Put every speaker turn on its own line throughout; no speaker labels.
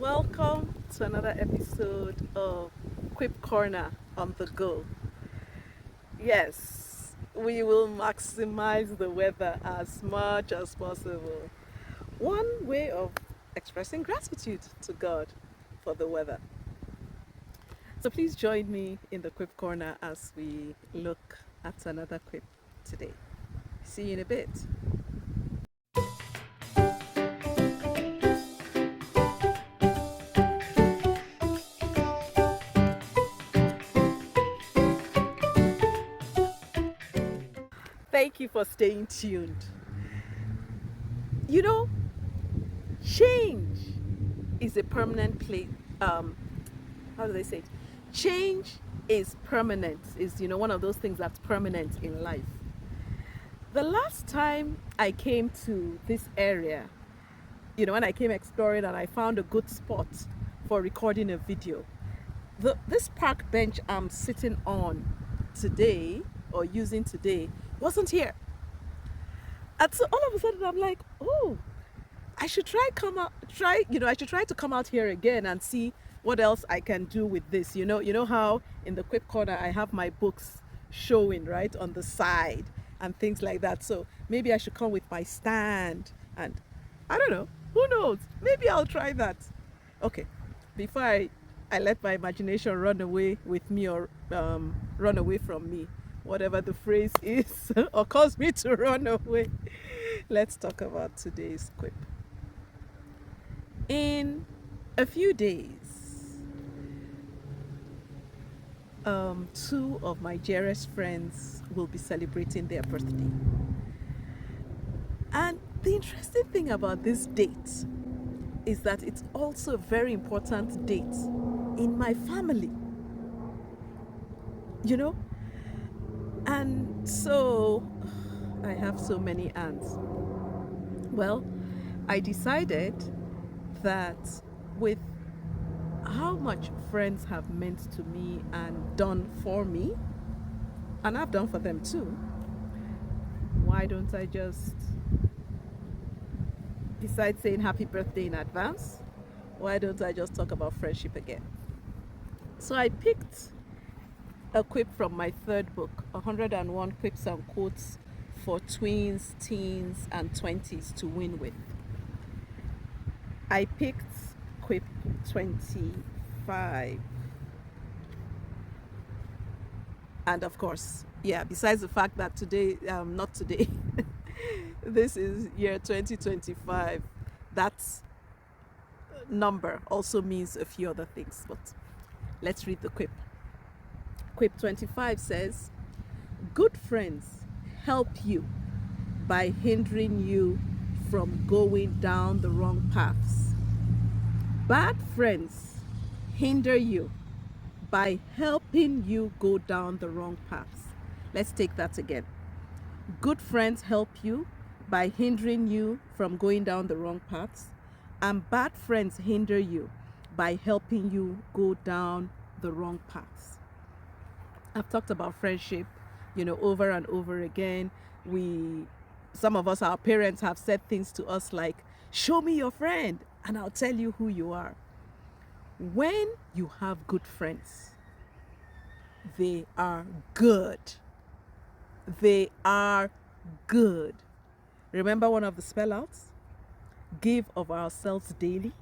Welcome to another episode of Quip Corner on the Go. Yes, we will maximize the weather as much as possible. One way of expressing gratitude to God for the weather. So please join me in the Quip Corner as we look at another quip today. See you in a bit. Thank you for staying tuned. You know, change is a permanent place. How do they say it? Change is permanent. Is one of those things that's permanent in life. The last time I came to this area, when I came exploring and I found a good spot for recording a video, this park bench I'm sitting on today or using today wasn't here. And so all of a sudden I'm like, oh, I should try to come out here again and see what else I can do with this. You know how in the Quip Corner I have my books showing right on the side and things like that. So maybe I should come with my stand and I don't know. Who knows? Maybe I'll try that. Okay, before I let my imagination run away with me or run away from me, whatever the phrase is, or cause me to run away. Let's talk about today's quip. In a few days, two of my dearest friends will be celebrating their birthday. And the interesting thing about this date is that it's also a very important date in my family. And so I have so many aunts. Well, I decided that with how much friends have meant to me and done for me, and I've done for them too, why don't I just decide saying happy birthday in advance? Why don't I just talk about friendship again? So I picked a quip from my third book, 101 Quips and Quotes for Tweens, Teens, and 20s to Win With. I picked quip 25. And of course, besides the fact that today, not today, this is year 2025, that number also means a few other things. But let's read the quip. Quip 25 says, good friends help you by hindering you from going down the wrong paths. Bad friends hinder you by helping you go down the wrong paths. Let's take that again. Good friends help you by hindering you from going down the wrong paths, and bad friends hinder you by helping you go down the wrong paths. I've talked about friendship, over and over again. Some of us, our parents have said things to us like, show me your friend and I'll tell you who you are. When you have good friends, they are good. They are good. Remember one of the spellouts? Give of ourselves daily.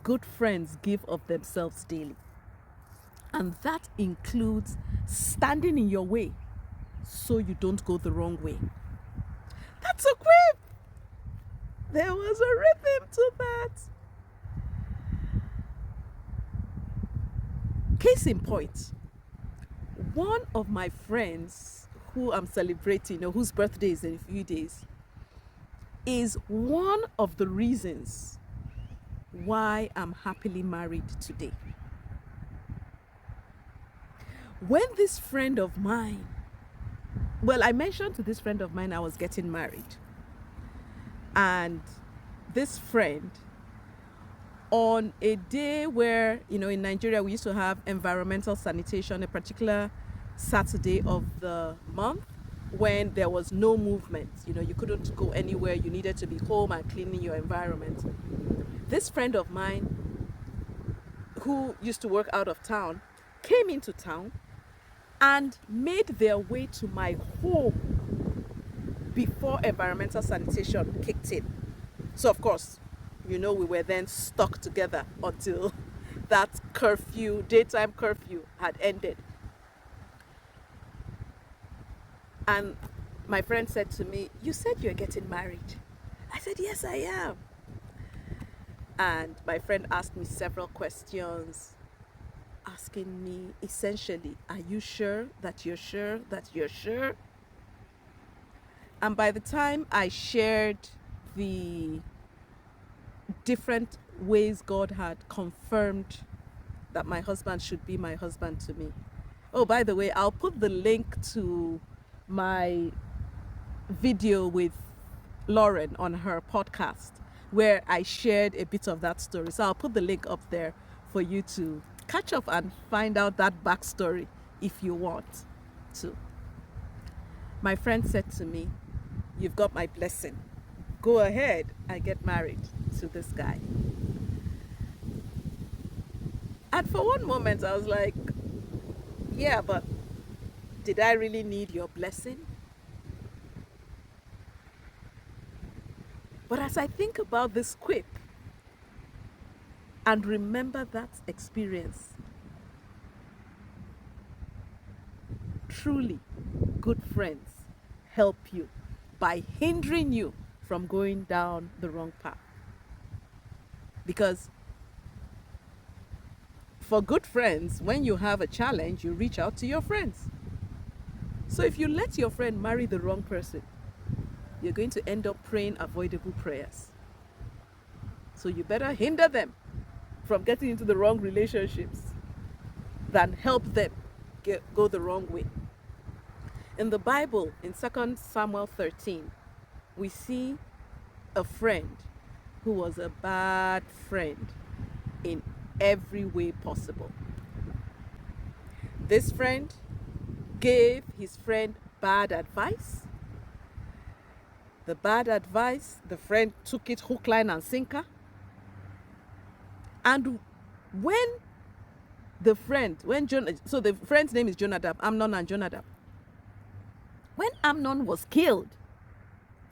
Good friends give of themselves daily. And that includes standing in your way so you don't go the wrong way. That's a quip. There was a rhythm to that. Case in point, one of my friends who I'm celebrating, whose birthday is in a few days, is one of the reasons why I'm happily married today. When this friend of mine, I mentioned to this friend of mine I was getting married. And this friend, on a day where, in Nigeria, we used to have environmental sanitation, a particular Saturday of the month when there was no movement. You couldn't go anywhere. You needed to be home and cleaning your environment. This friend of mine who used to work out of town came into town and made their way to my home before environmental sanitation kicked in. So of course, we were then stuck together until that curfew, daytime curfew, had ended. And my friend said to me, "You said you're getting married." I said, "Yes, I am." And my friend asked me several questions, asking me essentially, "Are you sure that you're sure that you're sure?" And by the time I shared the different ways God had confirmed that my husband should be my husband to me. Oh, by the way, I'll put the link to my video with Lauren on her podcast where I shared a bit of that story. So I'll put the link up there for you to catch up and find out that backstory if you want to. My friend said to me, "You've got my blessing. Go ahead and get married to this guy." And for one moment I was like, yeah, but did I really need your blessing? But as I think about this quip and remember that experience, truly good friends help you by hindering you from going down the wrong path. Because for good friends, when you have a challenge, you reach out to your friends. So if you let your friend marry the wrong person, you're going to end up praying avoidable prayers. So you better hinder them from getting into the wrong relationships than help them go the wrong way. In the Bible, in 2 Samuel 13, we see a friend who was a bad friend in every way possible. This friend gave his friend bad advice. The bad advice, the friend took it hook, line, and sinker. And when the friend's name is Jonadab, Amnon and Jonadab. When Amnon was killed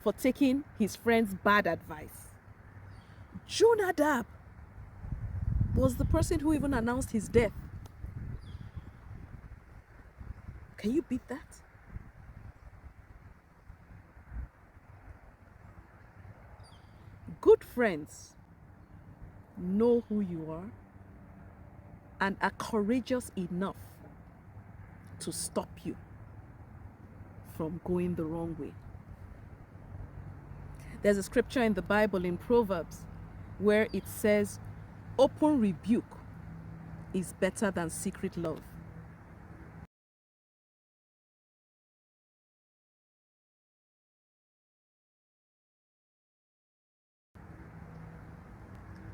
for taking his friend's bad advice, Jonadab was the person who even announced his death. Can you beat that? Good friends know who you are and are courageous enough to stop you from going the wrong way. There's a scripture in the Bible in Proverbs where it says, "Open rebuke is better than secret love."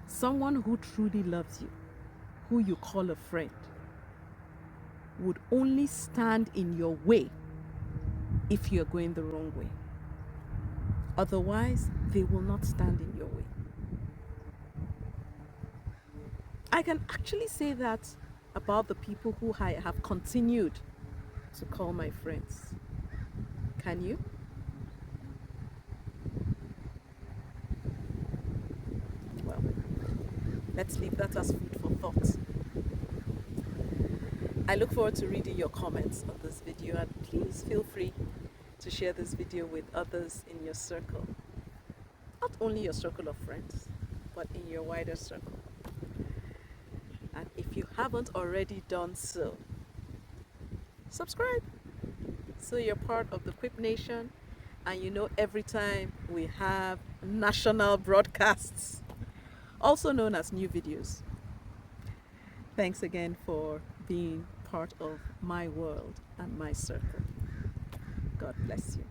Someone who truly loves you, who you call a friend, would only stand in your way if you're going the wrong way. Otherwise, they will not stand in your way. I can actually say that about the people who I have continued to call my friends. Can you? Well, let's leave that as food for thought. I look forward to reading your comments on this video, and please feel free to share this video with others in your circle. Not only your circle of friends, but in your wider circle. And if you haven't already done so, subscribe so you're part of the Quip Nation, and you know every time we have national broadcasts, also known as new videos. Thanks again for being part of my world and my circle. God bless you.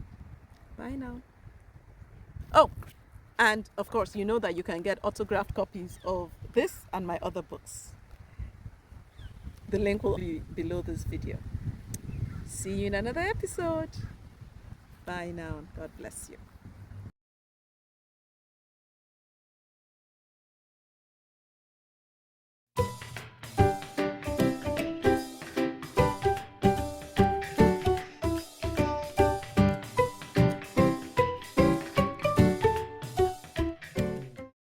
Bye now. Oh, and of course, you know that you can get autographed copies of this and my other books. The link will be below this video. See you in another episode. Bye now. God bless you.